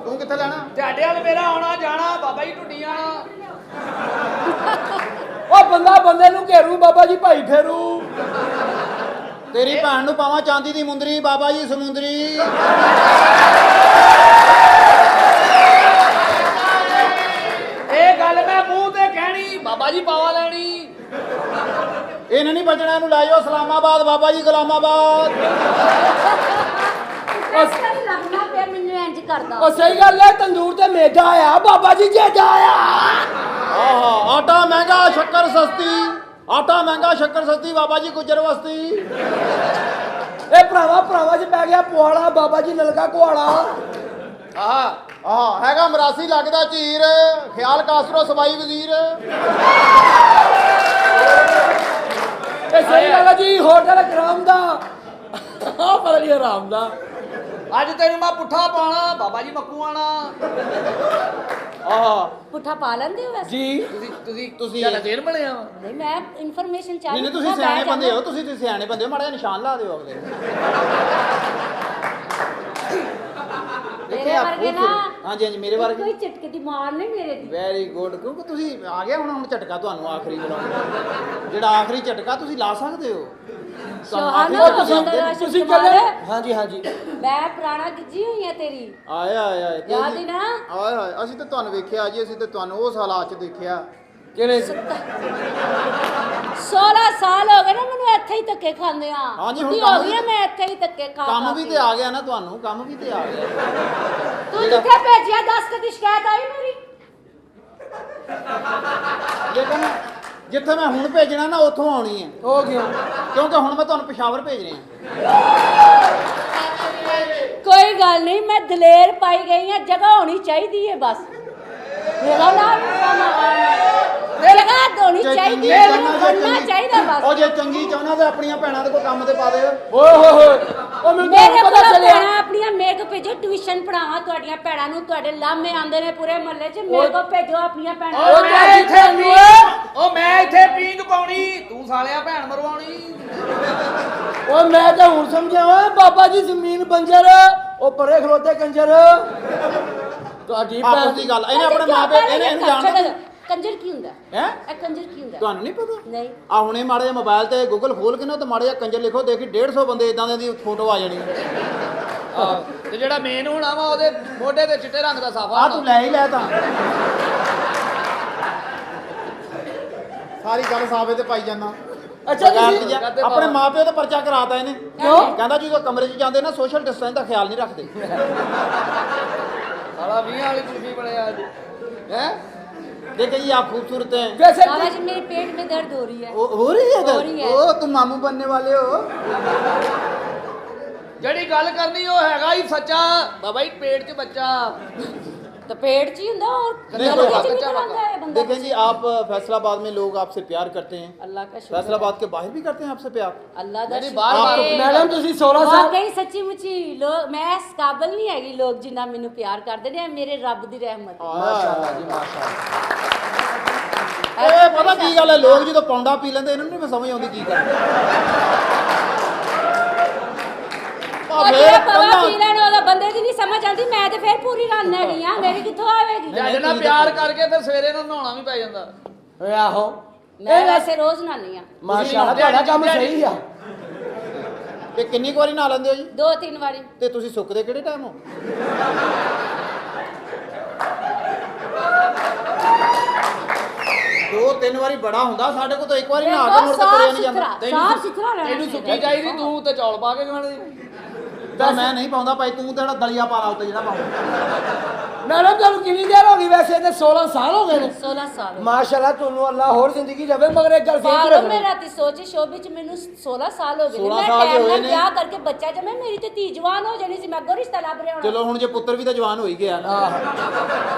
ਤੂੰ ਕਿੱਥੇ ਲੈਣਾ? ਤੁਹਾਡੇ ਵੱਲ ਮੇਰਾ ਆਉਣਾ ਜਾਣਾ ਬਾਬਾ ਜੀ ਢੁੱਡੀਆਂ। ਉਹ ਬੰਦਾ ਬੰਦੇ ਨੂੰ ਘੇਰੂ ਬਾਬਾ ਜੀ ਭਾਈ ਫੇਰੂ। ਤੇਰੀ ਭੈਣ ਨੂੰ ਪਾਵਾਂ ਚਾਂਦੀ ਦੀ ਮੁੰਦਰੀ ਬਾਬਾ ਜੀ ਸਮੁੰਦਰੀ। ਇਹ ਗੱਲ ਮੈਂ ਮੂੰਹ ਤੇ ਕਹਿਣੀ ਬਾਬਾ ਜੀ ਪਾਵਾ ਲੈਣੀ। ਇਹਨੇ ਨਹੀਂ ਬਚਣਾ, ਇਹਨੂੰ ਲੈ ਜਾਓ ਇਸਲਾਮਾਬਾਦ ਬਾਬਾ ਜੀ ਗੁਲਾਮਾਬਾਦ। ਲੱਗਣਾ ਪਿਆ ਮੈਨੂੰ ਇੰਜ ਕਰਦਾ। ਉਹ ਸਹੀ ਗੱਲ ਹੈ, ਤੰਦੂਰ ਤੇ ਮੇਜਾ ਆਇਆ ਬਾਬਾ ਜੀ ਜੇਜਾ ਆਇਆ। ਆਹਾ ਆਟਾ ਮਹਿੰਗਾ ਸ਼ੱਕਰ ਸਸਤੀ, ਆਟਾ ਮਹਿੰਗਾ ਸ਼ੱਕਰ ਸਸਤੀ ਬਾਬਾ ਜੀ ਗੁੱਜਰ ਬਸਤੀ। ਇਹ ਭਰਾਵਾ ਚ ਪੈ ਗਿਆ ਪੁਆੜਾ ਬਾਬਾ ਜੀ ਨਲਕਾ ਕੁਆੜਾ। ਆਹ ਹੈਗਾ ਮਰਾਸੀ ਲੱਗਦਾ ਝੀਰ, ਖਿਆਲ ਕਾਸਰੋ ਸਬਾਈ ਵਜ਼ੀਰ। ਇਹ ਸਹੀ ਗੱਲ ਹੈ ਜੀ, ਹੋਟਲ ਕਰਾਮ ਦਾ ਆਹ ਪਤਾ ਨਹੀਂ ਹਰਾਮ ਦਾ। ਅੱਜ ਤੈਨੂੰ ਮੈਂ ਪੁੱਠਾ ਪਾਉਣਾ ਬਾਬਾ ਜੀ ਮੱਕੂ ਆਣਾ। ਆਹ ਪੁੱਠਾ ਪਾ ਲੈਂਦੇ ਹੋ ਵੈਸੇ? ਜੀ ਤੁਸੀਂ ਜਿਆਦਾ ਦੇਰ ਬਣਿਆ ਵਾ। ਨਹੀਂ ਮੈਂ ਇਨਫੋਰਮੇਸ਼ਨ ਚਾਹ ਨਹੀਂ ਤੁਸੀਂ ਸਿਆਣੇ ਬੰਦੇ ਹੋ, ਤੁਸੀਂ ਸਿਆਣੇ ਬੰਦੇ ਹੋ, ਮਾੜਾ ਜਿਹਾ ਨਿਸ਼ਾਨ ਲਾ ਦਿਓ ਅਗਲੇ ਨੂੰ। ਮੇਰੇ ਵਰਗੇ ਨਾ। ਹਾਂਜੀ ਹਾਂਜੀ ਮੇਰੇ ਵਰਗੇ। ਕੋਈ ਝਟਕੇ ਦੀ ਮਾਰ ਨਹੀਂ ਮੇਰੇ ਦੀ। ਵੈਰੀ ਗੁੱਡ, ਕਿਉਂਕਿ ਤੁਸੀਂ ਆ ਗਿਆ ਹੁਣ ਝਟਕਾ ਤੁਹਾਨੂੰ ਆਖਰੀ ਬੁਲਾਉਣਾ, ਜਿਹੜਾ ਆਖਰੀ ਝਟਕਾ ਤੁਸੀਂ ਲਾ ਸਕਦੇ ਹੋ। ਤੁਸੀਂ ਚੱਲੇ। ਹਾਂਜੀ ਮੈਂ ਪੁਰਾਣਾ ਗਿੱਜੀ ਹੋਈ ਆ ਤੇਰੀ। ਆਇਆ ਯਾਦ ਹੀ ਨਾ। ਆਇਆ ਅਸੀਂ ਤਾਂ ਤੁਹਾਨੂੰ ਵੇਖਿਆ ਜੀ, ਅਸੀਂ ਤਾਂ ਤੁਹਾਨੂੰ ਉਸ ਹਾਲਾਤ 'ਚ ਦੇਖਿਆ। ਕਿਹੜੇ 16 ਸਾਲ ਹੋ ਗਏ ਨਾ ਮੈਨੂੰ ਇੱਥੇ ਹੀ ਧੱਕੇ ਖਾਂਦੇ ਆ। ਹਾਂਜੀ, ਹੁਣ ਹੋ ਗਈ ਆ ਮੈਂ ਇੱਥੇ ਹੀ ਧੱਕੇ ਖਾ ਕੰਮ ਵੀ ਤੇ ਆ ਗਿਆ ਨਾ ਤੁਹਾਨੂੰ, ਕੰਮ ਵੀ ਤੇ ਆ ਗਿਆ। ਤੂੰ ਜਿੱਥੇ ਭੇਜਿਆ 10 ਕਦੀ ਸ਼ਿਕਾਇਤ ਆਈ ਮੇਰੀ? ਲੇਕਿਨ ਜਿੱਥੇ ਮੈਂ ਹੁਣ ਭੇਜਣਾ ਨਾ ਉੱਥੋਂ ਆਉਣੀ ਹੈ। ਹੋ ਗਿਆ ਕਿਉਂਕਿ ਹੁਣ ਮੈਂ ਤੁਹਾਨੂੰ ਪਿਸ਼ਾਵਰ ਭੇਜ ਰਿਹਾ। ਕੋਈ ਗੱਲ ਨਹੀਂ, ਮੈਂ ਦਲੇਰ ਪਾਈ ਗਈ ਆ। ਜਗ੍ਹਾ ਹੋਣੀ ਚਾਹੀਦੀ ਹੈ ਬਸ। ਮੇਰਾ ਨਾਮ ਜਗ੍ਹਾ ਹੋਣੀ ਚਾਹੀਦੀ ਹੈ, ਬਣਨਾ ਚਾਹੀਦਾ ਬਸ। ਉਹ ਜੇ ਚੰਗੀ ਚਾਹੁੰਦਾ ਤੇ ਆਪਣੀਆਂ ਭੈਣਾਂ ਦੇ ਕੋਈ ਕੰਮ ਤੇ ਪਾ ਦੇ। ਓਏ ਉਹ ਮੈਨੂੰ ਮੇਰੇ ਪਤਾ ਕੋਲ ਚੱਲਿਆ। ਭੈਣਾਂ ਆਪਣੀਆਂ ਮੇਕ ਭੇਜੋ, ਟਿਊਸ਼ਨ ਪੜਾਵਾਂ ਤੁਹਾਡੀਆਂ ਭੈਣਾਂ ਨੂੰ। ਤੁਹਾਡੇ ਲਾਮੇ ਆਉਂਦੇ ਨੇ ਪੂਰੇ ਮਹੱਲੇ 'ਚ, ਮੇਰੇ ਕੋਲ ਭੇਜੋ ਆਪਣੀਆਂ ਭੈਣਾਂ। ਉਹ ਮੈਂ ਇੱਥੇ ਪੀਂਗ ਪਾਉਣੀ, ਤੂੰ ਸਾਲਿਆ ਭੈਣ ਮਰਵਾਉਣੀ। ਓਏ ਮੈਂ ਤਾਂ ਹੁਣ ਸਮਝਿਆ ਓਏ ਬਾਬਾ ਜੀ ਜ਼ਮੀਨ ਬੰਜਰ, ਉਹ ਪਰੇ ਖਲੋਤੇ ਕੰਜਰ। ਤੁਹਾਡੀ ਆਪਸ ਦੀ ਗੱਲ ਇਹਨੇ ਆਪਣੇ ਮਾਪੇ ਇਹਨੂੰ ਜਾਣਦਾ। ਕੰਜਰ ਕੀ ਹੁੰਦਾ ਹੈ? ਇਹ ਕੰਜਰ ਕੀ ਹੁੰਦਾ ਤੁਹਾਨੂੰ ਨਹੀਂ ਪਤਾ? ਨਹੀਂ। ਆ ਹੁਣੇ ਮਾੜੇ ਜਿਹਾ ਮੋਬਾਈਲ ਤੇ ਗੂਗਲ ਖੋਲ ਕੇ ਨਾ ਤੇ ਮਾੜੇ ਜਿਹਾ ਕੰਜਰ ਲਿਖੋ, ਦੇਖੀ 150 ਬੰਦੇ ਇਦਾਂ ਦੀ ਫੋਟੋ ਆ ਜਾਣੀ। ਤੇ ਜਿਹੜਾ ਮੇਨ ਹੋਣਾ ਵਾ ਉਹਦੇ ਮੋਢੇ ਤੇ ਚਿੱਟੇ ਰੰਗ ਦਾ ਸਾਫਾ। ਆ ਤੂੰ ਲੈ ਹੀ ਲੈ ਤਾਂ ਸਾਰੀ ਗੱਲ ਸਾਫੇ ਤੇ ਪਾਈ ਜਾਂਦਾ। ਅੱਛਾ ਤੁਸੀਂ ਆਪਣੇ ਮਾਪਿਓ ਤੇ ਪਰਚਾ ਕਰਾਤਾ ਇਹਨੇ। ਕਿਉਂ? ਕਹਿੰਦਾ ਜਦੋਂ ਕਮਰੇ 'ਚ ਜਾਂਦੇ ਨਾ ਸੋਸ਼ਲ ਡਿਸਟੈਂਸ ਦਾ ਖਿਆਲ ਨਹੀਂ ਰੱਖਦੇ। ਸਾਲਾ 20 ਵਾਲੀ ਕੁਲਫੀ ਬਣਿਆ ਅੱਜ ਹੈ। देखिए जी आप खूबसूरत हैं। वैसे बाबा जी मेरे पेट में दर्द हो रही है। हो रही है हो रही है। ओ तुम मामू बनने वाले हो। ਜਿਹੜੀ ਗੱਲ ਕਰਨੀ ਉਹ ਹੈਗਾ ਹੀ ਸੱਚਾ ਬਾਬਾ ਜੀ, ਪੇਟ 'ਚ ਬੱਚਾ। तो पेट ची हुंदा और नहीं, कोई बात नहीं करांदा है बंदा। देखें जी आप फैसलाबाद में लोग आपसे प्यार करते हैं, अल्लाह का शुक्र। फैसलाबाद के बाहर भी करते हैं आपसे प्यार। अल्लाह दा नहीं, शुक्र बार-बार है। मैडम ਤੁਸੀਂ 16 ਸਾल वाकई सच्ची मुच्ची लोग मैं इस काबिल नहीं हैगी लोग जिन्ना मैनू प्यार करदे ने। मेरे रब दी रहमत। माशाअल्लाह जी माशाअल्लाह। ਇਹ ਪਤਾ ਕੀ ਗੱਲ ਹੈ, ਲੋਕ ਜਦੋਂ ਪੌਂਡਾ ਪੀ ਲੈਂਦੇ ਇਹਨਾਂ ਨੂੰ ਨਹੀਂ ਸਮਝ ਆਉਂਦੀ ਕੀ ਕਰਦੇ। ਉਹ ਪਵਾ ਪੀ ਲੈਣ ਉਹਦਾ ਬੰਦੇ ਦੀ ਨਹੀਂ ਸਮਝ ਆਉਂਦੀ। ਮੈਂ ਤੇ ਫੇਰ ਪੂਰੀ ਰੰਨ ਹੈਗੀ ਆ, ਮੇਰੀ ਕਿੱਥੋਂ ਆਵੇਗੀ? ਜੱਜ ਨਾਲ ਪਿਆਰ ਕਰਕੇ ਫਿਰ ਸਵੇਰੇ ਨੂੰ ਨਹਾਉਣਾ ਵੀ ਪੈ ਜਾਂਦਾ। ਓਏ ਆਹੋ ਮੈਂ ਵੈਸੇ ਰੋਜ਼ ਨਹਾਨੀ ਆ। ਮਾਸ਼ਾਅੱਲਾ ਤੁਹਾਡਾ ਕੰਮ ਸਹੀ ਆ। ਤੇ ਕਿੰਨੀ ਕੁ ਵਾਰੀ ਨਹਾ ਲੈਂਦੇ ਹੋ ਜੀ? 2-3 ਵਾਰੀ। ਤੇ ਤੁਸੀਂ ਸੁੱਕਦੇ ਕਿਹੜੇ ਟਾਈਮ ਹੋ? ਦੋ ਤਿੰਨ ਵਾਰੀ ਬੜਾ ਹੁੰਦਾ, ਸਾਡੇ ਕੋਲ ਤਾਂ ਇੱਕ ਵਾਰੀ ਨਹਾ ਕੇ ਮੁੜ ਕੇ ਤੁਰਿਆ ਨਹੀਂ ਜਾਂਦਾ। ਸਾਫ ਸੁਥਰਾ ਰਹਿਣਾ ਤੈਨੂੰ ਸੁੱਕੀ ਚਾਹੀਦੀ, ਤੂੰ ਤੇ ਚੌਲ ਪਾ ਕੇ ਖਾਣੇ। ਤਾਂ ਮੈਂ ਨਹੀਂ ਪਾਉਂਦਾ ਭਾਈ, ਤੂੰ ਤਾਂ ਜਿਹੜਾ ਦਲੀਆ ਪਾ ਲਾ ਉੱਤੇ ਜਿਹੜਾ ਪਾਉਂਦਾ। ਮੈਡਮ ਤੁਹਾਨੂੰ ਕਿੰਨੀ ਦੇਰ ਹੋ ਗਈ? ਵੈਸੇ ਤੇ 16 ਸਾਲ ਹੋ ਗਏ ਨੇ। 16 ਸਾਲ। ਮਾਸ਼ਾਅੱਲਾ ਤੁਹਾਨੂੰ ਅੱਲਾ ਹੋਰ ਜ਼ਿੰਦਗੀ ਦੇਵੇ, ਮਗਰ ਇੱਕ ਗੱਲ ਫੇਰ ਪਾਗਲ ਮੈਂ ਰਾਤੀ ਸੋਚੇ ਸ਼ੋਭੇ ਚ ਮੈਨੂੰ 16 ਸਾਲ ਹੋ ਗਏ ਨੇ। 16 ਮੈਂ ਸਾਲ ਟਾਈਮ ਹੋਏ ਨਾਲ ਨੇ। ਵਿਆਹ ਕਰਕੇ ਬੱਚਾ ਜਮੇ, ਮੇਰੀ ਤੇ ਧੀ ਜਵਾਨ ਹੋ ਜਾਣੀ ਸੀ। ਮੈਂ ਅੱਗੋਂ ਰਿਸ਼ਤਾ ਲੱਭ ਰਿਹਾ ਹੋਣਾ। ਚਲੋ ਹੁਣ ਜੇ ਪੁੱਤਰ ਵੀ ਤਾਂ ਜਵਾਨ ਹੋ ਹੀ ਗਿਆ ਨਾ।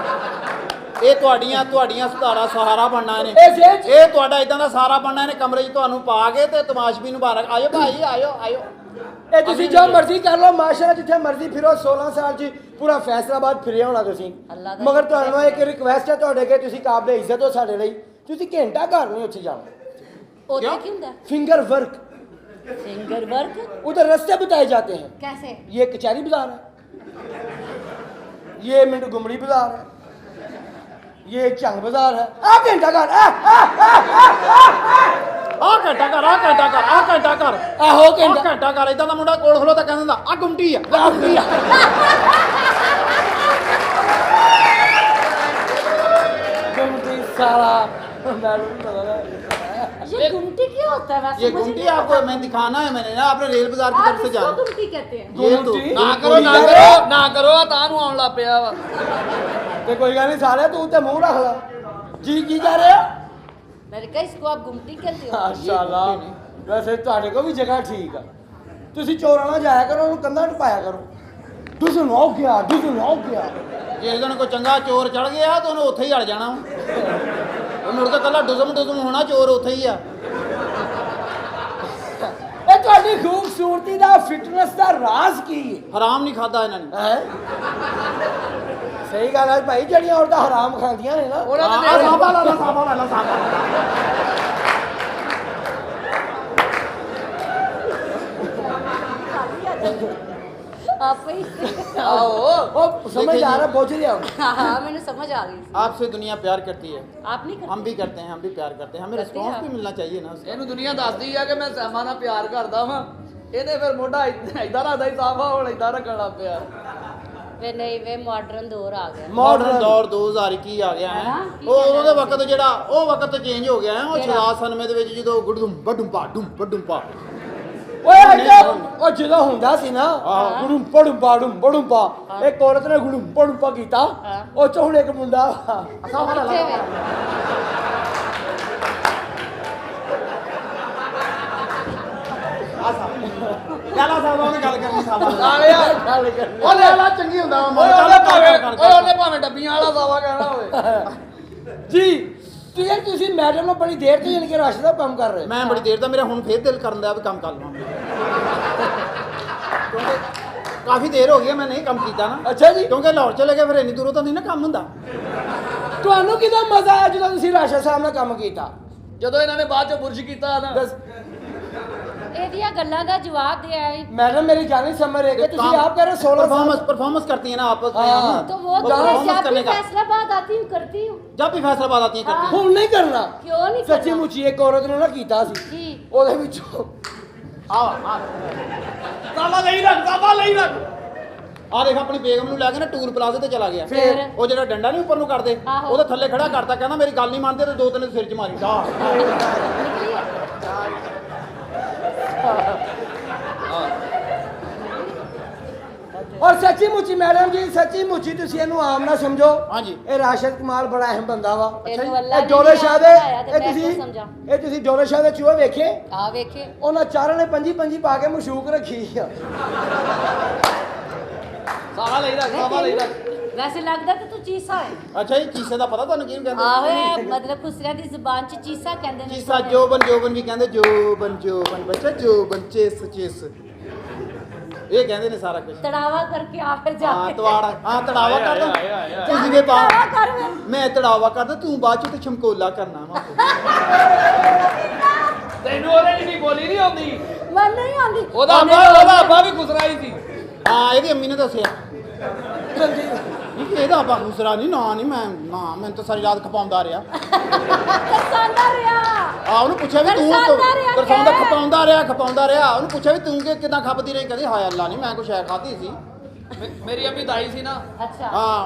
ਇਹ ਤੁਹਾਡੀਆਂ ਸੁਧਾਰਾ ਸਹਾਰਾ ਬਣਨਾ ਇਹਨੇ। ਇਹ ਤੁਹਾਡਾ ਇਦਾਂ ਦਾ ਸਹਾਰਾ ਬਣਨਾ ਇਹਨੇ, ਕਮਰੇ 'ਚ ਤੁਹਾਨੂੰ ਪਾ ਕੇ ਤੇ ਤਮਾਸ਼ਬੀ ਨੂੰ ਬਾਹਰ ਆਇਓ ਭਾਈ ਆਇਓ। ਇਹ ਤੁਸੀਂ ਜੋ ਮਰਜ਼ੀ ਕਰ ਲਓ ਮਾਸ਼ਾਅੱਲਾ, ਜਿੱਥੇ ਮਰਜ਼ੀ ਫਿਰੋ। 16 ਸਾਲ 'ਚ ਪੂਰਾ ਫੈਸਲਾਬਾਦ ਫਿਰਿਆ ਹੋਣਾ ਤੁਸੀਂ। ਮਗਰ ਤੁਹਾਨੂੰ ਇੱਕ ਰਿਕਵੈਸਟ ਹੈ ਤੁਹਾਡੇ ਅੱਗੇ, ਤੁਸੀਂ ਕਾਬਲੇ ਇੱਜ਼ਤ ਹੋ ਸਾਡੇ ਲਈ, ਤੁਸੀਂ ਘੰਟਾ ਘਰ ਨਹੀਂ ਉੱਥੇ ਜਾਣਾ। उधर क्यों होता है? फिंगर वर्क, फिंगर वर्क उधर रास्ते बताए जाते हैं। कैसे? ये कचहरी बाजार है। ये मिंट गुमड़ी बाजार है, ये चंग बाजार है। आ घंटा घर ਆ ਘੰਟਾ ਕਰ ਆ ਘੰਟਾ ਕਰ ਆ ਘੰਟਾ ਕਰ आहो ਆ घंटा ਘੰਟਾ ਕਰ ਇਦਾਂ ਦਾ ਮੁੰਡਾ ਕੋਲ ਖਲੋ ਤਾਂ ਕਹਿੰਦਾ ਆ ਗੁੰਮਟੀ ਆ ਆ ਗੁੰਮਟੀ ਆ गुमटी साला मालूम पता ना। ये गुमटी क्या होता है वैसे? ये मुझे गुमटी नहीं आपको पता। मैं दिखाना है मैंने ना आपने रेल बाजार की आप तरफ से इसको जाना गुमटी कहते हैं। ये तो गुमटी? ਨਾ ਕਰੋ ਨਾ ਕਰੋ ਨਾ ਕਰੋ ਆ ਤਾਂ ਨੂੰ ਆਉਣ ਲੱਗ ਪਿਆ ਵਾ ते कोई गल नहीं साले तू ते मुंह रख ला जी की कह रहे हो मैंने कहा इसको आप गुमटी कहते हो। माशाल्लाह वैसे ਤੁਹਾਡੇ ਕੋ ਵੀ ਜਗ੍ਹਾ ਠੀਕ ਆ ਤੁਸੀਂ ਚੋਰਾਂ ਨਾਲ ਜਾਇਆ ਕਰੋ ਉਹਨੂੰ ਕੰਧਾਂ ਟਪਾਇਆ ਕਰੋ ਦੁਸਨ ਹੋ ਗਿਆ ਜੇ ਦਿਨ ਕੋਈ ਚੰਗਾ ਚੋਰ ਚੜ ਗਿਆ ਤਾਂ ਉਹਨੂੰ ਉੱਥੇ ਹੀ ਅੜ ਜਾਣਾ ਉਹ ਮੁੜ ਕੇ ਕੱਲਾ ਡੁਜ਼ਮ ਹੋਣਾ ਚੋਰ ਉੱਥੇ ਹੀ ਆ ਇਹ ਤੁਹਾਡੀ ਖੂਬਸੂਰਤੀ ਦਾ ਫਿਟਨੈਸ ਦਾ ਰਾਜ਼ ਕੀ ਹਰਾਮ ਨਹੀਂ ਖਾਦਾ ਇਹਨਾਂ ਨੇ ਹੈ ਸਹੀ ਗੱਲ ਹੈ ਭਾਈ ਜਿਹੜੀਆਂ ਔਰਤਾਂ ਹਰਾਮ ਖਾਂਦੀਆਂ ਨੇ ਨਾ ਉਹਨਾਂ ਆ ਦੇ ਸਾਂਭਾ ਲਾ ਸਾਂਭਾ आप ही ਆਓ ਉਹ ਸਮਝ ਆ ਰਿਹਾ ਪਹੁੰਚ ਰਿਹਾ हाँ मैंने समझ आ गई। आपसे दुनिया प्यार करती है आप नहीं करते? हम भी करते हैं हम भी प्यार करते हैं हमें करते रिस्पॉन्स हैं। भी मिलना चाहिए ना उससे। ਇਹਨੂੰ ਦੁਨੀਆ ਦੱਸਦੀ ਆ ਕਿ ਮੈਂ ਸੈਮਾ ਨਾਲ ਪਿਆਰ ਕਰਦਾ ਵਾਂ ਇਹਨੇ ਫਿਰ ਮੋਢਾ ਇਦਾਂ ਰੱਖਦਾ ਹੀ ਸਾਫਾ ਹੁਣ ਇਦਾਂ ਰੱਖਣ ਲੱਗ ਪਿਆ वे नहीं वे मॉडर्न दौर आ गया। ਮਾਡਰਨ ਦੌਰ 2021 ਆ ਗਿਆ ਹੈ ਹਾਂ, ਕੀ ਉਹ ਕਹਿਣਾ ਉਹਦੇ ਵਕਤ ਜਿਹੜਾ ਉਹ ਵਕਤ ਚੇਂਜ ਹੋ ਗਿਆ ਹੈ ਉਹ ਕਿਹੜਾ? 96 ਦੇ ਵਿੱਚ ਜਦੋਂ ਗੁੜਦੁੰਮ ਬਡੁੰਪਾ ਡੁੰਪਾ ਓਏ ਇੱਥੇ ਉਹ ਜਦੋਂ ਹੁੰਦਾ ਸੀ ਨਾ ਆਹੋ। ਗੁੜੂੰ ਪੜੂੰ ਪਾ ਇੱਕ ਔਰਤ ਨੇ ਗੁੜੂੰ ਪਾ ਕੀਤਾ ਹਾਂ। ਉਹ ਚ ਹੁਣ ਇੱਕ ਮੁੰਡਾ कितने वे? ਲਾਲਾ ਸਾਹਿਬ ਉਹਨੇ ਗੱਲ ਕਰਨੀ ਸਾਹਿਬ ਆਲਿਆ ਗੱਲ ਕਰਨੀ ਉਹ ਲਾਲਾ ਚੰਗੀ ਹੁੰਦਾ ਵਾ ਓਏ ਉਹਨੇ ਭਾਵੇਂ ਡੱਬੀਆਂ ਵਾਲਾ ਸਾਵਾ ਕਹਿਣਾ ਹੋਵੇ ਜੀ ਤੁਸੀਂ ਮੈਡਮ ਨੂੰ ਬੜੀ ਦੇਰ ਤੋਂ ਯਾਨੀ ਕਿ ਰਸ਼ ਦਾ ਕੰਮ ਕਰ ਰਹੇ ਮੈਂ ਬੜੀ ਦੇਰ ਦਾ ਮੇਰਾ ਹੁਣ ਫੇਰ ਦਿਲ ਕਰਨ ਦਾ ਵੀ ਕੰਮ ਕਰ ਲਵਾਂ ਕਿਉਂਕਿ ਕਾਫੀ ਦੇਰ ਹੋ ਗਈ ਹੈ ਮੈਂ ਨਹੀਂ ਕੰਮ ਕੀਤਾ ਨਾ ਅੱਛਾ ਜੀ ਕਿਉਂਕਿ ਲਾਹੌਰ ਚਲੇ ਗਏ ਫਿਰ ਇੰਨੀ ਦੂਰੋਂ ਤਾਂ ਨਹੀਂ ਨਾ ਕੰਮ ਹੁੰਦਾ ਤੁਹਾਨੂੰ ਕਿਦਾਂ ਮਜ਼ਾ ਆਇਆ ਜਦੋਂ ਤੁਸੀਂ ਰਾਸ਼ਾ ਸਾਹਿਬ ਨਾਲ ਕੰਮ ਕੀਤਾ ਜਦੋਂ ਇਹਨਾਂ ਨੇ ਬਾਅਦ ਚ ਬੁਰਸ਼ ਕੀਤਾ ਨਾ ਦੱਸ ਇਹਦੀਆਂ ਗੱਲਾਂ ਦਾ ਜਵਾਬ ਦਿਆ है। मैडम मेरी जानी समझ रहे कि ਤੁਸੀਂ ਆਪ कह रहे 16 परफॉर्मेंस करती है ना आपस में हाँ। हम। तो वो तो performance मैं जब करने भी का फैसलाबाद आती हूँ करती हूँ। जब भी फैसलाबाद आती है करती है ਹੁਣ ਨਹੀਂ ਕਰਨਾ क्यों नहीं ਸੱਚੀ करना? ਮੁੱਚੀ ਇੱਕ ਔਰਤ ਨੇ ਨਾ ਕੀਤਾ ਸੀ जी ਉਹਦੇ ਵਿੱਚੋਂ ਸਾਵਾ ਲਈ ਰੱਖ ਆ ਦੇਖ ਆਪਣੀ ਬੇਗਮ ਨੂੰ ਲੈ ਕੇ ਨਾ ਟੂਰ ਪਲਾਜ਼ੇ ਤੇ ਚਲਾ ਗਿਆ फिर ਉਹ ਜਿਹੜਾ ਡੰਡਾ ਨਹੀਂ ਉੱਪਰ ਨੂੰ ਕਰਦੇ ਆਹੋ। ਉਹਦੇ ਥੱਲੇ ਖੜਾ ਕਰਤਾ ਕਹਿੰਦਾ ਮੇਰੀ ਗੱਲ ਨਹੀਂ ਮੰਨਦੇ ਤੇ ਦੋ ਤਿੰਨ ਸਿਰ 'ਚ ਮਾਰੀ ਡਾ निकली है। ਔਰ ਸੱਚੀ ਮੁੱਚੀ ਮੈਡਮ ਜੀ ਸੱਚੀ ਮੁੱਚੀ ਤੁਸੀਂ ਇਹਨੂੰ ਆਮ ਨਾ ਸਮਝੋ ਹਾਂਜੀ। ਇਹ ਰਾਸ਼ਦ ਕਮਾਲ ਬੜਾ ਅਹਿਮ ਬੰਦਾ ਵਾ ਇਹਨੂੰ ਅੱਲਾ ਇਹ ਨੇ ਡੋਲੇ ਆਪ ਸ਼ਾਹ ਦੇ ਬਣਾਇਆ ਤੇ ਇਹ ਮੈਂ ਤੁਸੀਂ ਕਿਉਂ ਸਮਝਾਂ? ਇਹ ਤੁਸੀਂ ਡੋਲੇ ਸ਼ਾਹ ਦੇ ਚੂਹੇ ਵੇਖੇ आ वेखे ਉਹਨਾਂ ਚਾਰਾਂ ਨੇ ਪੰਜੀ ਪਾ ਕੇ ਮਸ਼ੂਕ ਰੱਖੀ ਆ ਸਾਵਾ ਲਈ ਰੱਖ वैसे लगता तो तू चीसा है। ਅੱਛਾ ਇਹ ਚੀਸੇ ਦਾ ਪਤਾ ਤੁਹਾਨੂੰ ਕਿਹਨੂੰ ਕਹਿੰਦੇ आहो है मतलब खुसरिया दी जुबान च चीसा कहंदे ने। ਚੀਸਾ ਜੋਬਨ ਵੀ ਕਹਿੰਦੇ ਜੋਬਨ ਬੱਚਾ ਜੋਬਨ ਚੇਸ ਇਹ ਕਹਿੰਦੇ ਨੇ ਸਾਰਾ ਕੁਝ तड़ावा करके आ फिर ਹਾਂ जाके ਤਵਾੜਾ ਹਾਂ ਤੜਾਵਾ ਕਰਦਾ ਆਇਆ। ਤੁਸੀਂ ਵੇ ਪਾ तड़ावा कर फिर। ਮੈਂ ਤੜਾਵਾ ਕਰਦਾ ਤੂੰ ਬਾਅਦ ਚ ਤੇ ਛਮਕੋਲਾ ਕਰਨਾ ਵਾ ਤੈਨੂੰ ਉਹਦੇ ਜਿਹੜੀ ਬੋਲੀ ਨਹੀਂ ਆਉਂਦੀ मन नहीं आंदी। ਉਹਦਾ ਅੱਬਾ ਵੀ ਗੁਸਰਾਈ ਸੀ ਹਾਂ ਇਹਦੀ ਅੰਮੀ ਨੇ ਦੱਸਿਆ ਇਹਦਾ ਆਪਾਂ ਦੂਸਰਾ ਨਹੀਂ ਨਾ ਮੈਂ ਤਾਂ ਸਾਰੀ ਰਾਤ ਖਪਾਉਂਦਾ ਰਿਹਾ तरसांदा रहा। ਆ ਉਹਨੂੰ ਪੁੱਛਿਆ ਵੀ ਤੂੰ ਤਰਸਾਉਂਦਾ ਰਿਹਾ ਤਰਸਾਉਂਦਾ ਕਿ? ਖਪਾਉਂਦਾ ਰਿਹਾ ਉਹਨੂੰ ਪੁੱਛਿਆ ਵੀ ਤੂੰ ਕਿਦਾਂ ਖਪਦੀ ਰਹੀ ਕਹਿੰਦੀ ਹਾਏ ਅੱਲਾ ਨਹੀਂ ਮੈਂ ਕੁਛ ਐ ਖਾਧੀ ਸੀ ਮੇਰੀ ਅੰਮੀ ਦਾਈ ਸੀ ਨਾ अच्छा ਹਾਂ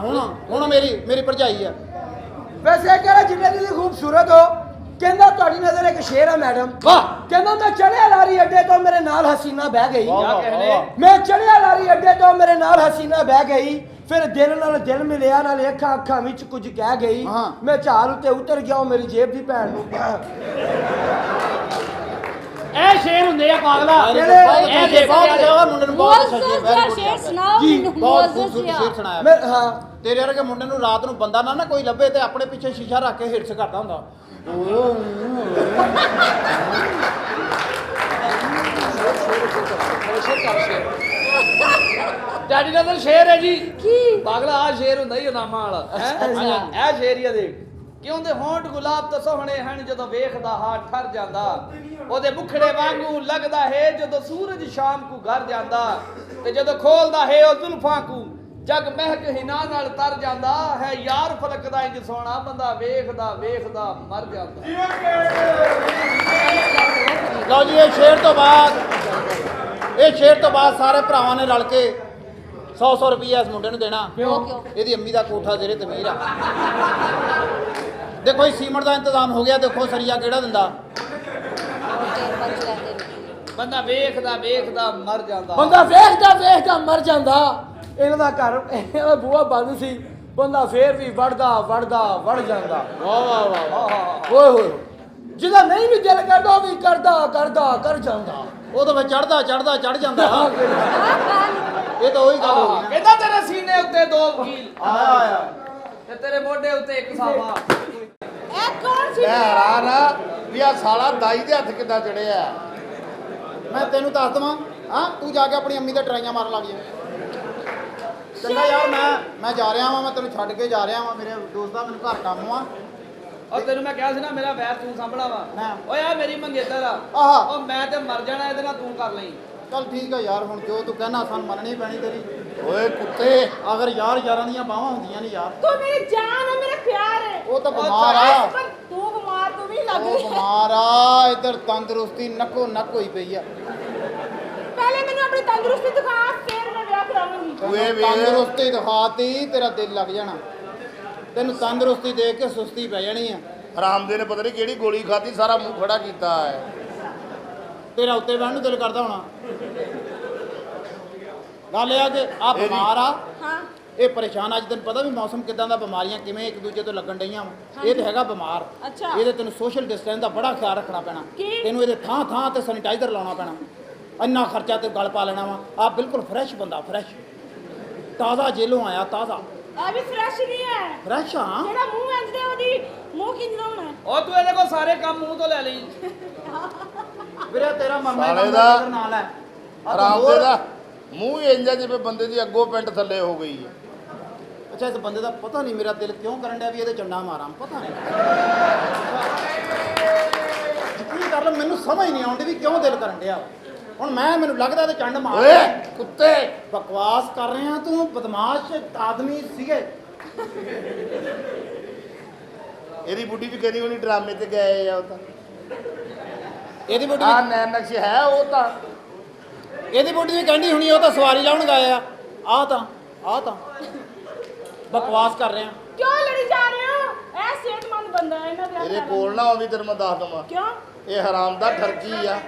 ਹੁਣ ਮੇਰੀ ਭਰਜਾਈ ਆ ਵੈਸੇ ਕਹ ਰਿਹਾ ਜਿੰਨੇ ਦੀ ਖੂਬਸੂਰਤ ਹੋ ਕਹਿੰਦਾ ਤੁਹਾਡੀ ਨਜ਼ਰ ਇੱਕ ਸ਼ੇਰ ਹੈ ਮੈਡਮ ਵਾਹ ਕਹਿੰਦਾ ਮੈਂ ਚੜਿਆ ਲਾਰੀ ਅੱਡੇ ਤੋਂ ਮੇਰੇ ਨਾਲ ਹਸੀਨਾ ਬਹਿ ਗਈ ਕਿਆ ਕਹਿਣੇ? ਮੈਂ ਚੜਿਆ ਲਾਰੀ ਅੱਡੇ ਤੋਂ ਮੇਰੇ ਨਾਲ ਹਸੀਨਾ ਬਹਿ ਗਈ ਫਿਰ ਦਿਲ ਨਾਲ ਦਿਲ ਮਿਲਿਆ ਨਾਲ ਅੱਖਾਂ ਵਿੱਚ ਕੁਝ ਕਹਿ ਗਈ ਹਾਂ। ਮੈਂ ਝਾਲ ਉੱਤੇ ਉਤਰ ਗਿਆ ਉਹ ਮੇਰੀ ਜੇਬ ਦੀ ਭੈਣ ਨੂੰ ਇਹ ਸ਼ੇਰ ਹੁੰਦੇ ਆ ਪਾਗਲਾ ਇਹ ਜੇ ਬਹੁਤ ਮੁੰਡੇ ਨੂੰ ਬਹੁਤ ਅੱਛਾ मुअज़्ज़ज़ ਸ਼ੇਰ या शेर सुनाओ जी, मैनू ਬਹੁਤ मुअज़्ज़ज़ ਖੂਬਸੂਰਤ या। ਸ਼ੇਰ ਸੁਣਾਇਆ ਮੈਂ ਹਾਂ ਤੇਰੇ ਵਰਗੇ ਮੁੰਡੇ ਨੂੰ ਰਾਤ ਨੂੰ ਬੰਦਾ ਨਾ ਕੋਈ ਲੱਭੇ ਤੇ ਆਪਣੇ ਪਿੱਛੇ ਸ਼ੀਸ਼ਾ ਰੱਖ ਕੇ ਹਿੱਟਸ ਕਰਦਾ ਹੁੰਦਾ ਡੈਡੀ ਦਾ ਤਾਂ ਸ਼ੇਰ ਹੈ ਜੀ की ਪਾਗਲਾ ਆ ਸ਼ੇਰ ਹੁੰਦਾ ਹੀ ਨਾਮਾ ਵਾਲਾ ਹੈਂ? ਇਹ ਸ਼ੇਰ ਹੀ ਆ ਦੇਖ ਕਿਉਂ ਦੇ ਹੋਂਠ ਗੁਲਾਬ ਤੋਂ ਸੋਹਣੇ ਹਨ ਜਦੋਂ ਵੇਖਦਾ ਹਾ ਠਰ ਜਾਂਦਾ ਉਹਦੇ ਮੁਖੜੇ ਵਾਂਗੂ ਲੱਗਦਾ ਹੈ ਜਦੋਂ ਸੂਰਜ ਸ਼ਾਮ ਨੂੰ ਘਰ ਜਾਂਦਾ ਤੇ ਜਦੋਂ ਖੋਲਦਾ ਹੈ ਉਹ ਜ਼ੁਲਫਾਂ ਨੂੰ ਜਗ ਮਹਿਕ ਹਿਨਾ ਨਾਲ ਤਰ ਜਾਂਦਾ ਹੈ ਯਾਰ ਫਲਕ ਦਾ ਇੰਜ ਸੋਹਣਾ ਬੰਦਾ ਵੇਖਦਾ ਵੇਖਦਾ ਮਰ ਜਾਂਦਾ। ਲਓ ਜੀ, ਇਹ ਸ਼ੇਰ ਤੋਂ ਬਾਅਦ ਸਾਰੇ ਭਰਾਵਾਂ ਨੇ ਰਲ ਕੇ 100 ਰੁਪਈਆ ਇਸ ਮੁੰਡੇ ਨੂੰ ਦੇਣਾ। ਕਿਉਂ? ਇਹਦੀ ਅੰਮੀ ਦਾ ਕੋਠਾ ਜਿਹੜੇ ਤਮੀਰ ਆ। ਦੇਖੋ ਇਹ ਸੀਮਟ ਦਾ ਇੰਤਜ਼ਾਮ ਹੋ ਗਿਆ। ਦੇਖੋ ਸਰੀਆ ਕਿਹੜਾ ਦਿੰਦਾ। ਬੰਦਾ ਵੇਖਦਾ ਵੇਖਦਾ ਮਰ ਜਾਂਦਾ। ਬੰਦਾ ਵੇਖਦਾ ਵੇਖਦਾ ਮਰ ਜਾਂਦਾ। ਇਹਨਾਂ ਦਾ ਘਰ, ਇਹਨਾਂ ਦਾ ਬੂਹਾ ਬੰਦ ਸੀ, ਬੰਦਾ ਫੇਰ ਵੀ ਵੜ ਜਾਂਦਾ। ਵਾਹ ਵਾਹ ਵਾਹ ਵਾਹ। ਓਏ ਹੋਏ, ਜਿਹਦਾ ਨਹੀਂ ਵੀ ਦਿਲ ਕਰਦਾ ਉਹ ਵੀ ਕਰ ਜਾਂਦਾ। ਉਹ ਤਾਂ ਫਿਰ ਚੜ ਜਾਂਦਾ। ਇਹ ਤਾਂ ਉਹੀ ਗੱਲ ਹੋ ਗਈ ਨਾ। ਕਹਿੰਦਾ ਤੇਰੇ ਸੀਨੇ ਉੱਤੇ 2 ਵਕੀਲ ਆਇਆ ਤੇ ਤੇਰੇ ਮੋਢੇ ਉੱਤੇ 1 ਸਾਵਾ। ਇਹ ਕੌਣ ਸੀ? ਮੈਂ ਹੈਰਾਨ ਆ ਵੀ ਆ ਸਾਲਾ ਦਾਈ ਦੇ ਹੱਥ ਕਿੱਦਾਂ ਚੜਿਆ। ਮੈਂ ਤੈਨੂੰ ਦੱਸ ਦਵਾਂ, ਹਾਂ ਤੂੰ ਜਾ ਕੇ ਆਪਣੀ ਅੰਮੀ ਤੇ ਟਰਾਈਆਂ ਮਾਰਨ ਲੱਗ ਜਾ। ਚੰਗਾ ਯਾਰ, ਮੈਂ ਜਾ ਰਿਹਾ ਵਾਂ, ਮੈਂ ਤੈਨੂੰ ਛੱਡ ਕੇ ਜਾ ਰਿਹਾ ਵਾਂ। ਮੇਰੇ ਦੋਸਤ ਦਾ ਮੈਨੂੰ ਘਰ ਕੰਮ ਆ। ਔਰ ਤੈਨੂੰ ਮੈਂ ਕਿਹਾ ਸੀ ਨਾ ਮੇਰਾ ਵੈਰ ਤੂੰ ਸੰਭਲਾ ਵਾ। ਨਾ। ਓਏ ਆ ਮੇਰੀ ਮੰਗੇਤਰ ਆ। ਆਹਾ। ਉਹ ਮੈਂ ਤੇ ਮਰ ਜਾਣਾ, ਇਹਦੇ ਨਾਲ ਤੂੰ ਕਰ ਲਈ। ਚੱਲ ਠੀਕ ਆ ਯਾਰ, ਹੁਣ ਜੋ ਤੂੰ ਕਹਿਣਾ ਸਾਨੂੰ ਮੰਨਣੀ ਪੈਣੀ ਤੇਰੀ। ਓਏ ਕੁੱਤੇ, ਅਗਰ ਯਾਰਾਂ ਦੀਆਂ ਬਾਹਾਂ ਹੁੰਦੀਆਂ ਨਹੀਂ ਯਾਰ। ਤੂੰ ਮੇਰੀ ਜਾਨ ਹੈ, ਮੇਰਾ ਪਿਆਰ ਹੈ। ਉਹ ਤਾਂ ਬਿਮਾਰ ਆ। ਪਰ ਤੂੰ ਬਿਮਾਰ ਤੂੰ ਵੀ ਲੱਗ ਉਹ ਰਹੀ ਹੈ। ਬਿਮਾਰ ਆ। ਇੱਧਰ ਤੰਦਰੁਸਤੀ ਨੱਕੋ ਨੱਕ ਹੋਈ ਪਈ ਆ। ਪਹਿਲੇ ਮੈਨੂੰ ਆਪਣੀ ਤੰਦਰੁਸਤੀ ਦਿਖਾ, ਫਿਰ ਮੈਂ ਵਿਆਹ ਕਰਾਵਾਂਗੀ। ਓਏ ਵੇ ਤੰਦਰੁਸਤੀ ਦਿਖਾਤੀ ਤੇਰਾ ਦਿਲ ਲੱਗ ਜਾਣਾ। ਤੈਨੂੰ ਤੰਦਰੁਸਤੀ ਦੇਖ ਕੇ ਸੁਸਤੀ ਪੈ ਜਾਣੀ ਆ। ਹਰਾਮਦੇ ਨੇ ਪਤਾ ਨਹੀਂ ਕਿਹੜੀ ਗੋਲੀ ਖਾਧੀ, ਸਾਰਾ ਮੂੰਹ ਖੜਾ ਕੀਤਾ ਹੈ। ਤੇਰਾ ਉੱਤੇ ਬਹਿਣ ਨੂੰ ਦਿਲ ਕਰਦਾ ਹੋਣਾ। ਗੱਲ ਇਹ ਆ ਕਿ ਆ ਬਿਮਾਰ ਆ, ਹਾਂ। ਇਹ ਪਰੇਸ਼ਾਨ। ਅੱਜ ਤੈਨੂੰ ਪਤਾ ਵੀ ਮੌਸਮ ਕਿਦਾਂ ਦਾ, ਬਿਮਾਰੀਆਂ ਕਿਵੇਂ ਇੱਕ ਦੂਜੇ ਤੋਂ ਲੱਗਣ ਡਈਆਂ ਵਾ। ਇਹ ਤੇ ਹੈਗਾ ਬਿਮਾਰ। ਅੱਛਾ। ਇਹਦੇ ਤੈਨੂੰ ਸੋਸ਼ਲ ਡਿਸਟੈਂਸ ਦਾ ਬੜਾ ਖਿਆਲ ਰੱਖਣਾ ਪੈਣਾ। ਕੀ? ਤੈਨੂੰ ਇਹਦੇ ਥਾਂ ਤੇ ਸੈਨੀਟਾਈਜ਼ਰ ਲਾਉਣਾ ਪੈਣਾ। ਇੰਨਾ ਖਰਚਾ ਤੇ ਗਲ ਪਾ ਲੈਣਾ ਵਾ। ਆ ਬਿਲਕੁਲ ਫਰੈਸ਼ ਬੰਦਾ, ਫਰੈਸ਼ ਤਾਜ਼ਾ ਜੇਲੋਂ ਆਇਆ, ਤਾਜ਼ਾ ਇਹ ਵੀ ਫਰੈਸ਼ ਨਹੀਂ ਹੈ। ਫਰੈਸ਼ ਆ। ਜਿਹੜਾ ਮੂੰਹ ਐਂਜਦੇ ਉਹਦੀ ਮੂੰਹ ਕਿੰਨਾ ਹੋਣਾ ਹੈ? ਉਹ ਤੂੰ ਇਹਦੇ ਕੋਲ ਸਾਰੇ ਕੰਮ ਮੂੰਹ ਤੋਂ ਲੈ ਲਈ। ਵੀਰੇ ਤੇਰਾ ਮਾਮਾ ਸਾਲੇ ਦਾ ਦਾ ਨਾਲ ਹੈ। ਹਰਾਮਦੇ ਦਾ ਮੂੰਹ ਹੀ ਇੰਜਾ ਜਿਵੇਂ ਬੰਦੇ ਦੀ ਅੱਗੋਂ ਪੈਂਟ ਥੱਲੇ ਹੋ ਗਈ ਹੈ। ਅੱਛਾ, ਇਸ ਬੰਦੇ ਦਾ ਪਤਾ ਨਹੀਂ ਮੇਰਾ ਦਿਲ ਕਿਉਂ ਕਰਨ ਡਿਆ ਵੀ ਇਹਦੇ ਚੰਡਾ ਮਾਰਾਂ। ਪਤਾ ਨਹੀਂ ਕੀ ਕਰ ਲ, ਮੈਨੂੰ ਸਮਝ ਨਹੀਂ ਆਉਂਦੀ ਵੀ ਕਿਉਂ ਦਿਲ ਕਰਨ ਡਿਆ। ਹੁਣ ਮੈਨੂੰ ਲੱਗਦਾ ਤੇ ਚੰਡ ਮਾਰ। ਓਏ ਕੁੱਤੇ, ਬਕਵਾਸ ਕਰ ਰਹੇ ਆ ਤੂੰ। ਬਦਮਾਸ਼ ਆਦਮੀ ਸੀਗੇ। ਇਹਦੀ ਬੁੱਢੀ ਵੀ ਕਹਿੰਦੀ ਹੋਣੀ ਡਰਾਮੇ ਤੇ ਗਏ ਆ। ਉਹ ਤਾਂ ਇਹਦੀ ਬੁੱਢੀ ਆ ਨੈਣ ਨਕਸ਼ ਹੈ। ਉਹ ਤਾਂ ਇਹਦੀ ਬੁੱਢੀ ਵੀ ਕਹਿੰਦੀ ਹੁਣੀ ਉਹ ਤਾਂ ਸਵਾਰੀ ਲਾਉਣ ਗਏ ਆ। ਆ ਤਾਂ ਬਕਵਾਸ ਕਰ ਰਹੇ ਆ। ਕਿਉਂ ਲੜੀ ਜਾ ਰਹੇ ਹੋ? ਇਹ ਸਿਹਤਮੰਦ ਬੰਦਾ ਹੈ, ਇਹਨਾਂ ਵਿਆਹ ਇਹਦੇ ਕਰਾਵਾਂਗੀ। ਕੋਲ ਨਾ ਆਉਂਦੀ, ਤੈਨੂੰ ਮੈਂ ਦੱਸ ਦਵਾਂ। ਕਿਉਂ? ਇਹ ਹਰਾਮ ਦਾ ਠਰਕੀ ਆ।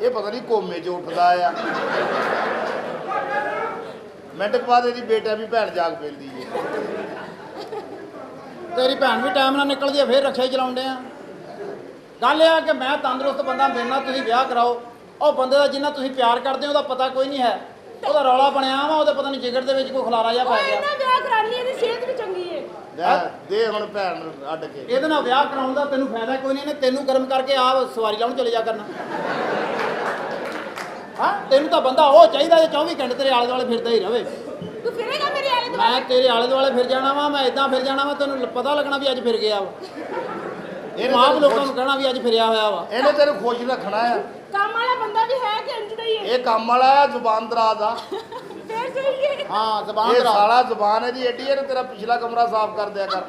ਇਹ ਪਤਾ ਨਹੀਂ ਕੋਮੇ 'ਚ ਉੱਠਦਾ ਆ। ਮਿੰਟ ਕੁ ਬਾਅਦ ਇਹਦੀ ਬੇਟਾ ਵੀ ਭੈਣ ਜਾਗ ਪੈਂਦੀ ਹੈ। ਤੇਰੀ ਭੈਣ ਵੀ ਟਾਈਮ ਨਾਲ ਨਿਕਲਦੀ ਆ, ਫੇਰ ਰਕਸ਼ਾ ਹੀ ਚਲਾਉਂਦੇ ਆ। ਗੱਲ ਇਹ ਆ ਕਿ ਮੈਂ ਤੰਦਰੁਸਤ ਬੰਦਾ, ਮੇਰੇ ਨਾਲ ਤੁਸੀਂ ਵਿਆਹ ਕਰਾਓ। ਉਹ ਬੰਦੇ ਦਾ ਜਿੰਨਾ ਤੁਸੀਂ ਪਿਆਰ ਕਰਦੇ ਹੋ ਉਹਦਾ ਪਤਾ ਕੋਈ ਨਹੀਂ ਹੈ। ਉਹਦਾ ਰੌਲਾ ਬਣਿਆ ਵਾ, ਉਹਦੇ ਪਤਾ ਨਹੀਂ ਜਿਗਰ ਦੇ ਵਿੱਚ ਕੋਈ ਖਲਾਰਾ ਜਿਹਾ ਉਹ ਪੈ ਗਿਆ। ਇਹਨਾਂ ਵਿਆਹ ਕਰਾਣੀ, ਇਹਦੀ ਸਿਹਤ ਵੀ ਚੰਗੀ ਹੈ। ਦੇ ਹੁਣ ਭੈਣ ਨੂੰ ਅੱਡ ਕੇ। ਇਹਦੇ ਨਾਲ ਵਿਆਹ ਕਰਾਉਣ ਦਾ ਤੈਨੂੰ ਫਾਇਦਾ ਕੋਈ ਨਹੀਂ। ਇਹਨੇ ਤੈਨੂੰ ਗਰਮ ਕਰਕੇ ਆਪ ਸਵਾਰੀ ਲਾਉਣ ਚਲੇ ਜਾ ਕਰਨਾ। ਹਾਂ, ਤੈਨੂੰ ਤਾਂ ਬੰਦਾ ਉਹ ਚਾਹੀਦਾ ਜੇ 24 ਘੰਟੇ ਤੇਰੇ ਆਲੇ ਦੁਆਲੇ ਫਿਰਦਾ ਹੀ ਰਵੇ। ਤੂੰ ਫਿਰੇਗਾ ਮੇਰੇ ਆਲੇ ਦੁਆਲੇ? ਮੈਂ ਤੇਰੇ ਆਲੇ ਦੁਆਲੇ ਫਿਰ ਜਾਣਾ ਵਾ, ਮੈਂ ਇਦਾਂ ਫਿਰ ਜਾਣਾ ਵਾ, ਤੈਨੂੰ ਪਤਾ ਲੱਗਣਾ ਵੀ ਅੱਜ ਫਿਰ ਗਿਆ ਵਾ। ਇਹਨੇ ਆਪ ਤੈਨੂੰ ਲੋਕਾਂ ਨੂੰ ਕਹਿਣਾ ਵੀ ਅੱਜ ਫਿਰਿਆ ਹੋਇਆ ਵਾ। ਇਹਨੇ ਤੈਨੂੰ ਖੁਸ਼ ਰੱਖਣਾ ਆ। ਕੰਮ ਵਾਲਾ ਬੰਦਾ ਵੀ ਹੈ ਕਿ ਇੰਜ ਦਾ ਹੀ ਹੈ? ਇਹ ਕੰਮ ਵਾਲਾ ਆ, ਜ਼ੁਬਾਨ ਦਰਾਜ਼ ਆ। ਫੇਰ ਸਹੀ ਹੈ। ਹਾਂ, ਜ਼ਬਾਨ ਇਹ ਦਰਾ। ਸਾਲਾ ਜ਼ੁਬਾਨ ਇਹਦੀ ਏਡੀ ਹੈ, ਤੇਰਾ ਪਿਛਲਾ ਕਮਰਾ ਸਾਫ਼ ਕਰ ਦਿਆ ਕਰ।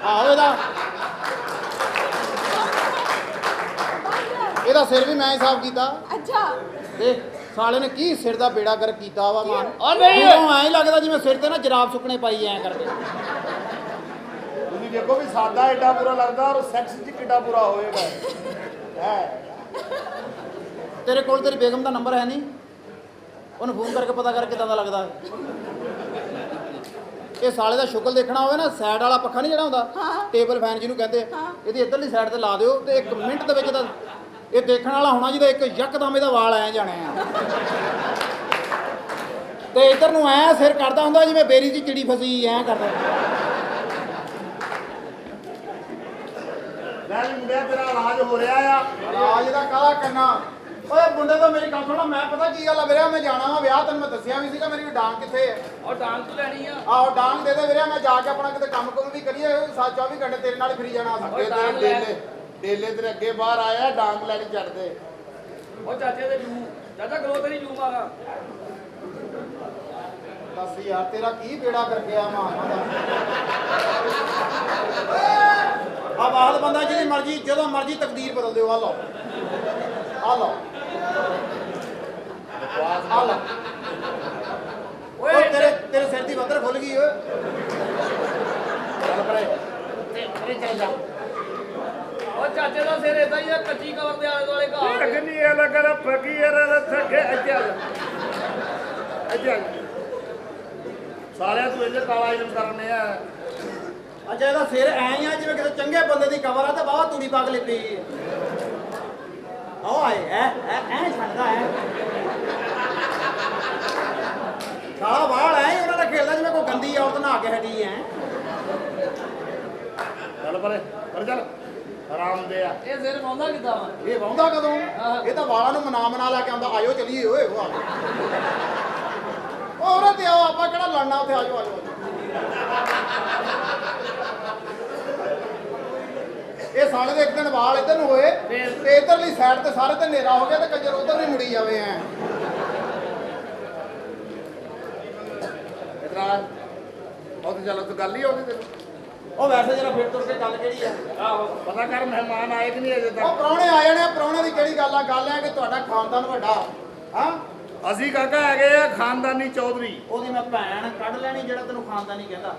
ਆਹੋ, ਇਹਦਾ ਸਿਰ ਵੀ ਮੈਂ ਹੀ ਸਾਫ਼ ਕੀਤਾ। ਅੱਛਾ। ਦੇਖ ਸਾਲੇ ਨੇ ਕੀ ਸਿਰ ਦਾ ਬੇੜਾ ਗਰਕ ਕੀਤਾ ਵਾ ਮਾਨ। ਉਹ ਨਹੀਂ। ਮੈਨੂੰ ਐਂ ਲੱਗਦਾ ਜਿਵੇਂ ਸਿਰ ਤੇ ਨਾ ਜਰਾਬ ਸੁੱਕਣੇ ਪਾਈ ਐਂ ਕਰਕੇ। ਤੁਸੀਂ ਦੇਖੋ ਵੀ ਸਾਦਾ ਏਡਾ ਬੁਰਾ ਲੱਗਦਾ ਔਰ ਸੈਕਸ 'ਚ ਕਿੱਡਾ ਬੁਰਾ ਹੋਏਗਾ। ਹੈ ਤੇਰੇ ਕੋਲ ਤੇਰੀ ਬੇਗਮ ਦਾ ਨੰਬਰ ਹੈ ਨਹੀਂ? ਉਹਨੂੰ ਫੋਨ ਕਰਕੇ ਪਤਾ ਕਰ ਕਿਦਾਂ ਦਾ ਲੱਗਦਾ। ਇਹ ਸਾਲੇ ਦਾ ਸ਼ੁਕਲ ਦੇਖਣਾ ਹੋਵੇ ਨਾ, ਸਾਈਡ ਵਾਲਾ ਪੱਖਾ ਨਹੀਂ ਜਿਹੜਾ ਹੁੰਦਾ, ਟੇਬਲ ਫੈਨ ਜਿਹਨੂੰ ਕਹਿੰਦੇ, ਇਹਦੀ ਇੱਧਰਲੀ ਸਾਈਡ ਤੇ ਲਾ ਦਿਓ ਤੇ 1 ਮਿੰਟ ਦੇ ਵਿੱਚ ਤਾਂ ਇਹ ਦੇਖਣ ਵਾਲਾ ਹੋਣਾ ਜਿਹਦਾ ਇੱਕ ਯਕਦਮ ਇਹਦਾ ਵਾਲ ਐ ਜਾਣੇ ਆ। ਤੇ ਇੱਧਰ ਨੂੰ ਐ ਸਿਰ ਕਰਦਾ ਹੁੰਦਾ ਜਿਵੇਂ ਬੇਰੀ ਦੀ ਚਿੜੀ ਫਸੀ ਐ ਕਰਦਾ। ਲੈ ਵੀ ਮੁੰਡਿਆ, ਤੇਰਾ ਇਲਾਜ ਹੋ ਰਿਹਾ ਆ। ਰਾਜ ਦਾ ਕਾਹਦਾ ਕਰਨਾ, ਓਏ ਮੁੰਡੇ ਤੋਂ ਮੇਰੀ ਗੱਲ ਸੁਣੋ ਮੈਂ ਪਤਾ ਕੀ ਗੱਲ ਆ ਵੀਰੇ ਮੈਂ ਜਾਣਾ ਵਾ ਵਿਆਹ ਤੈਨੂੰ ਮੈਂ ਦੱਸਿਆ ਵੀ ਸੀਗਾ ਮੇਰੀ ਡਾਂਗ ਕਿੱਥੇ ਹੈ ਉਹ ਡਾਂਗ ਤੂੰ ਲੈਣੀ ਆ ਆਹੋ ਡਾਂਗ ਦੇ ਦੇ ਵੀਰੇ ਮੈਂ ਜਾ ਕੇ ਆਪਣਾ ਕਿਤੇ ਕੰਮ ਕੁਮ ਵੀ ਕਰੀਏ 24 ਘੰਟੇ ਤੇਰੇ ਨਾਲ ਹੀ ਫਿਰੀ ਜਾਣਾ ਓਏ ਡਾਂਗ ਲੈ ਡੇਲੇ ਤੇਰੇ ਅੱਗੇ ਬਾਹਰ ਆਇਆ ਡਾਂਗ ਲੈ ਕੇ ਛੱਡਦੇ ਉਹ ਚਾਚੇ ਦੇ ਜੂ ਚਾਚਾ ਗਲੋ ਤੇਰੀ ਜੂ ਮਾਰਾ ਦੱਸ ਯਾਰ ਤੇਰਾ ਕੀ ਬੇੜਾ ਕਰ ਗਿਆ ਮਾਂ ਦਾ ਆ ਬਾਦ ਬੰਦਾ ਜਿਹਦੀ ਮਰਜ਼ੀ ਜਦੋਂ ਮਰਜ਼ੀ ਤਕਦੀਰ ਬਦਲ ਦਿਓ ਆ ਲਓ ਆ ਲਓ ਆ ਲਓ ਓਏ ਤੇਰੇ ਸਿਰ ਦੀ ਬੰਦਰ ਖੁੱਲ ਗਈ ਓਏ ਚੱਲ ਪਰੇ ਤੇ ਚੱਲ ਜਾ ਉਹ ਚਾਚੇ ਦਾ ਸਿਰ ਏਦਾਂ ਹੀ ਆ ਕੱਚੀ ਕਵਰ ਦੇ ਆਲੇ ਦੁਆਲੇ ਘਾਹ ਲੱਗਣੀ ਇਹ ਲੱਗਣਾ ਫਕੀਰ ਥੱਕੇ ਅੱਗੇ ਆ ਅੱਗੇ ਆ ਸਾਰਿਆਂ ਤੂੰ ਇਹਦੇ ਕਾਲਾ ਇਲਮ ਕਰਨੇ ਆ ਅੱਛਾ ਇਹਦਾ ਸਿਰ ਐ ਹੀ ਆ ਜਿਵੇਂ ਕਿਸੇ ਚੰਗੇ ਬੰਦੇ ਦੀ ਕਬਰ ਆ ਤੇ ਬਾਵਾ ਤੂੜੀ ਪਾ ਕੇ ਲਿਪੀ ਆਓ ਆਏ ਐ ਛੱਡਦਾ ਐ ਸਾਲਾ ਬਾਲ ਐ ਉਹਨਾਂ ਦਾ ਖੇਡਦਾ ਜਿਵੇਂ ਕੋਈ ਗੰਦੀ ਔਰਤ ਨਹਾ ਕੇ ਹਟੀ ਐ ਚੱਲ ਪਰੇ ਪਰ ਚੱਲ ਆਰਾਮ ਦੇ ਆ ਇਹ ਸਿਰ ਪਾਉਂਦਾ ਕਿੱਦਾਂ ਵਾ ਇਹ ਵਾਉਂਦਾ ਕਦੋਂ ਇਹ ਤਾਂ ਵਾਲਾਂ ਨੂੰ ਮਨਾ ਲੈ ਕੇ ਆਉਂਦਾ ਆਇਓ ਚਲੀਏ ਓਏ ਉਹ ਆ ਉਹ ਉਹਨੇ ਤੇ ਆਓ ਆਪਾਂ ਕਿਹੜਾ ਲੜਨਾ ਉੱਥੇ ਆਜੋ ਇਹ ਸਾਲੇ ਦੇ ਇੱਕ ਦਿਨ ਵਾਲ ਇੱਧਰ ਨੂੰ ਹੋਏ ਤੇ ਇੱਧਰਲੀ ਸਾਈਡ ਤੇ ਸਾਰੇ ਤੇ ਹਨੇਰਾ ਹੋ ਗਿਆ ਤੇ ਕੰਜਰ ਉਧਰ ਨਹੀਂ ਮੁੜੀ ਜਾਵੇ ਐ ਇਤਰਾ ਉਹ ਤੇ ਚੱਲ ਤੂੰ ਗੱਲ ਹੀ ਹੋਣੀ ਤੈਨੂੰ ਉਹ ਵੈਸੇ ਜਰਾ ਫਿਰ ਤੁਰ ਕੇ ਗੱਲ ਕਿਹੜੀ ਆ ਆਹੋ ਪਤਾ ਕਰ ਮਹਿਮਾਨ ਆਏ ਕਿ ਨਹੀਂ ਅਜੇ ਉਹ ਤੱਕ ਪ੍ਰਾਹੁਣੇ ਆ ਜਾਣੇ ਪ੍ਰਾਹੁਣੇ ਦੀ ਕਿਹੜੀ ਗੱਲ ਆ ਕਿ ਤੁਹਾਡਾ ਖਾਨਦਾਨ ਵੱਡਾ ਹਾਂ ਅਸੀਂ ਕਾਕਾ ਹੈਗੇ ਆ ਖਾਨਦਾਨੀ ਚੌਧਰੀ ਉਹਦੀ ਮੈਂ ਭੈਣ ਕੱਢ ਲੈਣੀ ਜਿਹੜਾ ਤੈਨੂੰ ਖਾਨਦਾਨੀ ਕਹਿੰਦਾ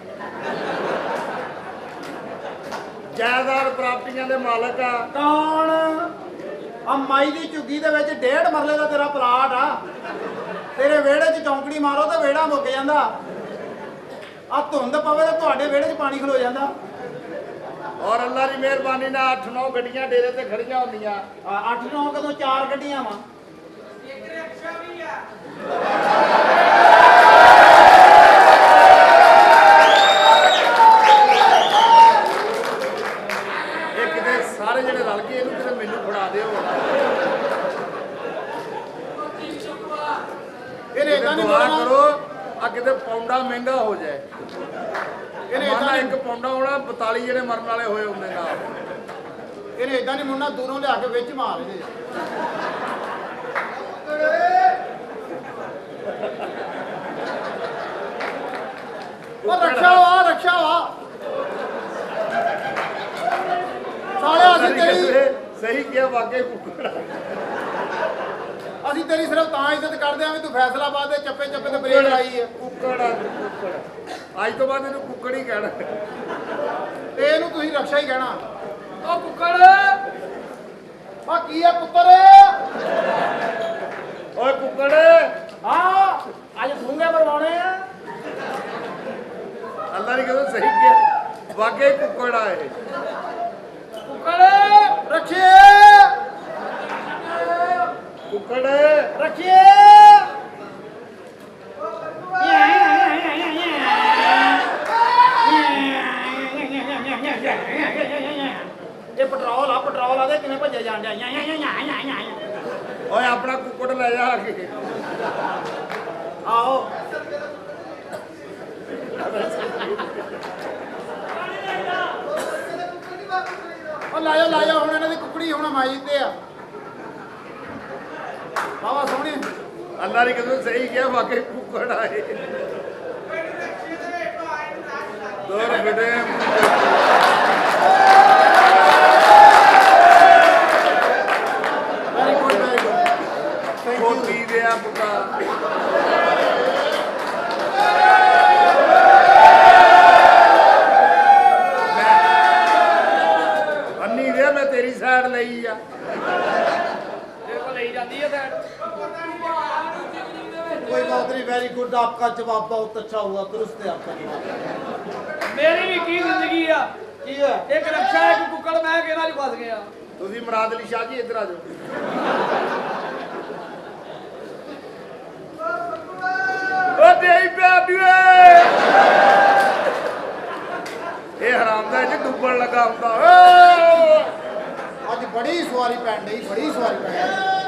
ਜਾਇਦਾਦ ਪ੍ਰਾਪਤੀਆਂ ਦੇ ਮਾਲਕ ਆ ਕੌਣ ਆ ਮਾਈ ਦੀ ਝੁੱਗੀ ਦੇ ਵਿੱਚ 1.5 ਮਰਲੇ ਦਾ ਤੇਰਾ ਪਲਾਟ ਆ ਤੇਰੇ ਵਿਹੜੇ 'ਚ ਚੌਂਕੜੀ ਮਾਰੋ ਤਾਂ ਵਿਹੜਾ ਮੁੱਕ ਜਾਂਦਾ ਆ ਧੁੰਦ ਪਵੇ ਤਾਂ ਤੁਹਾਡੇ ਵਿਹੜੇ 'ਚ ਪਾਣੀ ਖਲੋ ਜਾਂਦਾ ਔਰ ਅੱਲਾ ਦੀ ਮਿਹਰਬਾਨੀ ਨਾਲ 8-9 ਗੱਡੀਆਂ ਡੇਰੇ ਤੇ ਖੜੀਆਂ ਹੁੰਦੀਆਂ 8-9 ਕਦੋਂ 4 ਗੱਡੀਆਂ ਵਾ ਇਹ ਕਿਤੇ ਸਾਰੇ ਜਿਹੜੇ ਰਲ ਕੇ ਇਹਨੂੰ ਕਿਤੇ ਮੈਨੂੰ ਫੜਾ ਦਿਓ ਇਹਨੇ ਇਦਾਂ ਨਹੀਂ ਦੁਆ ਬੋਲਣਾ ਕਰੋ ਆ ਕਿਤੇ ਪੌਂਡਾ ਮਹਿੰਗਾ ਹੋ ਜਾਏ ਇਹਨੇ ਮਾਨਾ ਇਦਾਂ ਇੱਕ ਪੌਂਡਾ ਹੋਣਾ 42 ਜਿਹੜੇ ਮਰਨ ਵਾਲੇ ਹੋਏ ਹੁੰਦੇ ਨਾਲ ਇਹਨੇ ਇਦਾਂ ਨਹੀਂ ਮੁੰਨਾ ਦੂਰੋਂ ਲਿਆ ਕੇ ਵਿੱਚ ਮਾਰ ਇਹਦੇ ਉਹ ਰੱਖਿਆ ਵਾ ਸਾਲਿਆ ਸਹੀ ਕਿਹਾ ਵਾਕਈ ਕੁੱਕੜ ਅਸੀਂ ਤੇਰੀ ਸਿਰਫ ਤਾਂ ਇੱਜ਼ਤ ਕਰਦੇ ਆਂ ਵੀ ਤੂੰ ਫੈਸਲਾਬਾਦ ਦੇ ਚੱਪੇ ਤੇ ਬ੍ਰੇਕ ਲਾਈ ਹੈ ਕੁੱਕੜ ਆ ਕੁੱਕੜ ਅੱਜ ਤੋਂ ਬਾਅਦ ਇਹਨੂੰ ਕੁੱਕੜ ਹੀ ਕਹਿਣਾ ਤੇ ਇਹਨੂੰ ਤੁਸੀਂ ਰਕਸ਼ਾ ਹੀ ਕਹਿਣਾ ਉਹ ਕੁੱਕੜ ਆ ਕੀ ਆ ਪੁੱਤਰ ਓਏ ਕੁੱਕੜ ਹਾਂ ਅੱਜ ਫੂੰਗੇ ਮਰਵਾਉਣੇ ਆ ਅੱਲਾ ਨੇ ਕਹਿੰਦਾ ਸਹੀ ਕਿਹਾ ਵਾਕਈ ਕੁੱਕੜ ਆ ਇਹ ਕੁੱਕੜ ਰੱਖੀਏ ਕੁੱਕੜ ਰੱਖੀਏ ਇਹ ਪੈਟਰੋਲ ਆ ਦੇ ਕਿਵੇਂ ਭੱਜੇ ਜਾਣ ਡਿਆ ਓਏ ਆਪਣਾ ਕੁੱਕੜ ਲੈ ਜਾ ਕੇ ਆਓ ਉਹ ਲਾਇਆ ਹੁਣ ਇਹਨਾਂ ਦੀ ਕੁਕੜੀ ਹੁਣ ਮਾਈ ਤੇ ਆ ਬਾਬਾ ਸੋਹਣੀ ਅੱਲਾ ਨੇ ਕਹਿੰਦਾ ਸਹੀ ਕਿਹਾ ਵਾਕਈ ਕੁੱਕੜ ਆ ਇਹ ਦੋਰ ਬੇਟੇ ਵੈਰੀ ਗੁੱਡ ਥੈਂਕ ਯੂ ਛੋਟੀ ਦੇ ਆ ਪੁੱਤਾ ਅੰਨੀ ਦੇ ਮੈਂ ਤੇਰੀ ਸਾਈਡ ਲਈ ਆ ਤੇਰੇ ਕੋਲ ਲਈ ਜਾਂਦੀ ਹੈ ਸਾਈਡ कोई बात नहीं वेरी गुड आपका जवाब बहुत अच्छा हुआ दुरुस्त है आपका जवाब ਮੇਰੀ ਵੀ ਕੀ ਜ਼ਿੰਦਗੀ ਆ की है ਇੱਕ ਰਕਸ਼ਾ ਇੱਕ ਕੁੱਕੜ ਮੈਂ ਕਿਹਨਾਂ ਚ ਫਸ ਗਿਆ ਤੁਸੀਂ ਮੁਰਾਦ ਅਲੀ ਸ਼ਾਹ ਜੀ ਇੱਧਰ ਆ ਜਾਓ ਓ ਤੇਰੀ ਪਿਆਬੀਏ ਇਹ ਹਰਾਮ ਦਾ ਇਹ ਡੁੱਬਣ ਲੱਗਾ ਹੁੰਦਾ ਓ आज बड़ी सवारी पैन नहीं बड़ी सवारी पैन